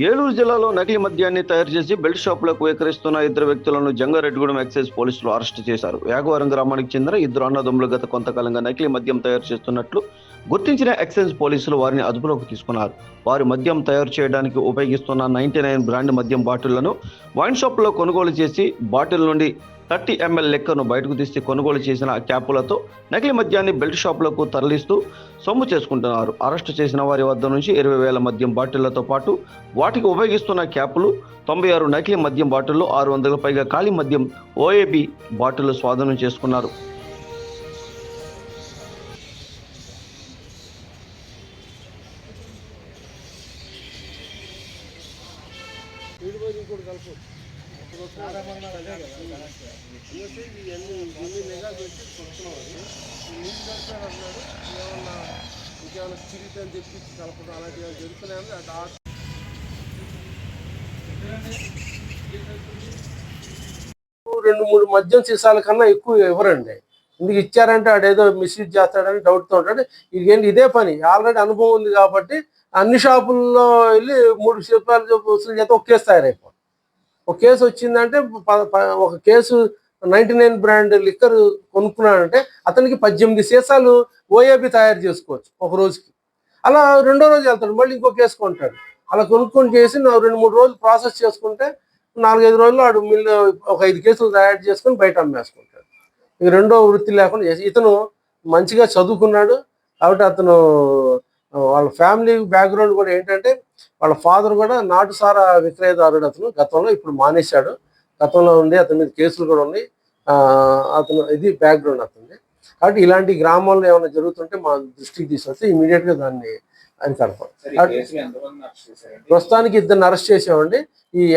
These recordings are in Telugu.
ఏలూరు జిల్లాలో నకిలీ మద్యాన్ని తయారు చేసి బెల్ట్ షాపులకు విక్రయిస్తున్న ఇద్దరు వ్యక్తులను జంగారెడ్డిగూడెం ఎక్సైజ్ పోలీసులు అరెస్టు చేశారు. యాగవరం గ్రామానికి చెందిన ఇద్దరు అన్నదమ్ములు గత కొంతకాలంగా నకిలీ మద్యం తయారు చేస్తున్నట్లు గుర్తించిన ఎక్సైజ్ పోలీసులు వారిని అదుపులోకి తీసుకున్నారు. వారి మద్యం తయారు చేయడానికి ఉపయోగిస్తున్న 99 బ్రాండ్ మద్యం బాటిళ్లను వైన్ షాపులో కొనుగోలు చేసి బాటిల్ నుండి 30 ml లెక్కను బయటకు తీసి కొనుగోలు చేసిన క్యాపులతో నకిలీ మద్యాన్ని బెల్ట్ షాపులకు తరలిస్తూ సొమ్ము చేసుకుంటున్నారు. అరెస్టు చేసిన వారి వద్ద నుంచి 20,000 మద్యం బాటిళ్లతో పాటు వాటికి ఉపయోగిస్తున్న క్యాపులు, 96 నకిలీ మద్యం బాటిళ్లు, 600 పైగా ఖాళీ మద్యం ఓఏబి బాటిళ్లు స్వాధీనం చేసుకున్నారు. ఇంకేమైనా చిరిగితే అని చెప్పి కలపడం అలాంటివి జరుగుతున్నాయని రెండు మూడు మద్యం సీసాల కన్నా ఎక్కువ ఇవ్వరండి. ఎందుకు ఇచ్చారంటే ఆడేదో మిస్యూజ్ చేస్తాడని డౌట్తో ఉంటాడు. ఇదేంటి ఇదే పని, ఆల్రెడీ అనుభవం ఉంది కాబట్టి అన్ని షాపుల్లో వెళ్ళి 3 రూపాయలు వసూలు చేస్తే ఒక కేసు తయారైపోతుంది. ఒక కేసు వచ్చిందంటే ఒక కేసు 99 బ్రాండ్ లిక్కర్ కొనుక్కున్నాడంటే అతనికి 18 సీసాలు ఓఏబి తయారు చేసుకోవచ్చు ఒక రోజుకి. అలా రెండో రోజు వెళ్తాడు, మళ్ళీ ఇంకో కేసు కొంటాడు. అలా కొనుక్కొని చేసి 2-3 రోజులు ప్రాసెస్ చేసుకుంటే 4-5 రోజుల్లో ఆడు మిల్లు ఒక 5 కేసులు తయారు చేసుకొని బయట అమ్మేసుకుంటాడు. ఇక రెండో వృత్తి లేకుండా చేసి ఇతను మంచిగా చదువుకున్నాడు కాబట్టి అతను వాళ్ళ ఫ్యామిలీ బ్యాక్గ్రౌండ్ కూడా ఏంటంటే వాళ్ళ ఫాదర్ కూడా నాటుసారా విక్రయదారుడు అతను. గతంలో ఇప్పుడు మానేశాడు. గతంలో ఉండి అతని మీద కేసులు కూడా ఉన్నాయి. అతను ఇది బ్యాక్గ్రౌండ్ అతనిది. కాబట్టి ఇలాంటి గ్రామాల్లో ఏమైనా జరుగుతుంటే మా దృష్టికి తీసుకొస్తే ఇమీడియట్గా దాన్ని అరికడతాం. ప్రస్తుతానికి ఇద్దరిని అరెస్ట్ చేసామండి.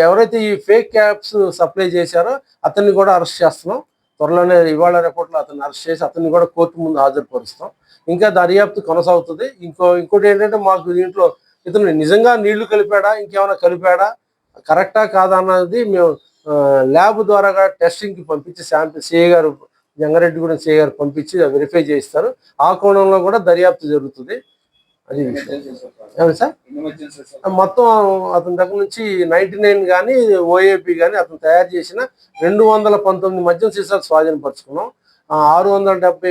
ఎవరైతే ఈ ఫేక్ క్యాప్స్ సప్లై చేశారో అతన్ని కూడా అరెస్ట్ చేస్తున్నాం. త్వరలోనే ఇవాళ రేపట్లో అతన్ని అరెస్ట్ చేసి అతన్ని కూడా కోర్టు ముందు హాజరుపరుస్తాం. ఇంకా దర్యాప్తు కొనసాగుతుంది. ఇంకోటి ఏంటంటే మాకు దీంట్లో ఇతను నిజంగా నీళ్లు కలిపాడా, ఇంకేమైనా కలిపాడా, కరెక్టా కాదా అన్నది మేము ల్యాబ్ ద్వారా టెస్టింగ్కి పంపించి శాంపిల్ సిఐ గారు, జంగారెడ్డిగూడెం సిఐ గారు పంపించి వెరిఫై చేయిస్తారు. ఆ కోణంలో కూడా దర్యాప్తు జరుగుతుంది. అది ఏమండి సార్, మొత్తం అతని దగ్గర నుంచి 99 కానీ ఓఏపీ కానీ అతను తయారు చేసిన 219 మద్యం సీసాలు స్వాధీనపరుచుకున్నాం. 670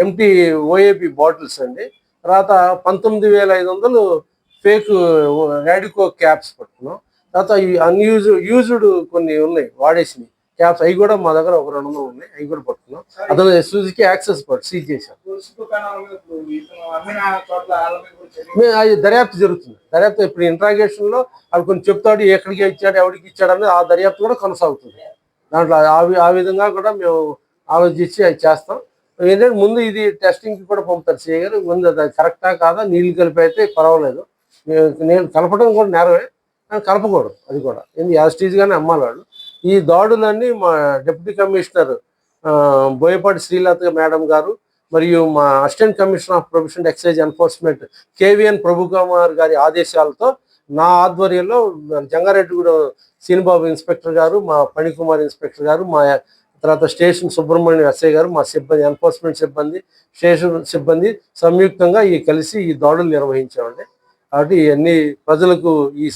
ఎంటీ ఓఏపీ బాటిల్స్ అండి. తర్వాత 19,500 ఫేక్ రాడికో క్యాప్స్ పట్టుకున్నాం. తర్వాత ఈ యూజ్డ్ కొన్ని ఉన్నాయి వాడేసినవి క్యాప్స్, అవి కూడా మా దగ్గర ఒక 200 ఉన్నాయి. అవి కూడా పట్టుకున్నాం. అతను సుజుకి యాక్సెస్ సీజ్ చేశాం. అది దర్యాప్తు జరుగుతుంది. దర్యాప్తు ఇప్పుడు ఇంట్రాగేషన్లో అది కొంచెం చెప్తాడు, ఎక్కడికి ఇచ్చాడు, ఎవరికి ఇచ్చాడు అనేది ఆ దర్యాప్తు కూడా కొనసాగుతుంది. దాంట్లో ఆ విధంగా కూడా మేము ఆలోచించి అది చేస్తాం. ఏంటంటే ముందు ఇది టెస్టింగ్కి కూడా పంపుతారు సిఐ గారు. ముందు అది కరెక్టా కాదా, నీళ్ళు కలిపి అయితే పర్వాలేదు, నేను కలపడం కూడా నేరమే, కలపకూడదు. అది కూడా యాస్టీజ్గానే అమ్మాలి వాళ్ళు. ఈ దాడులన్నీ మా deputy commissioner Boyapati Srilatha madam గారు మరియు మా assistant commissioner of professional excise enforcement KVN Prabhukumar గారి ఆదేశాలతో నా ఆధ్వర్యంలో జంగారెడ్డిగూడెం సీనిబాబు ఇన్స్పెక్టర్ గారు, మా పణికుమార్ ఇన్స్పెక్టర్ గారు, మా తర్వాత స్టేషన్ సుబ్రహ్మణ్యం ఎస్ఐ గారు, మా సిబ్బంది ఎన్ఫోర్స్మెంట్ సిబ్బంది, స్టేషన్ సిబ్బంది సంయుక్తంగా కలిసి ఈ దాడులు నిర్వహించామండి. కాబట్టి ఇవన్నీ ప్రజలకు ఈ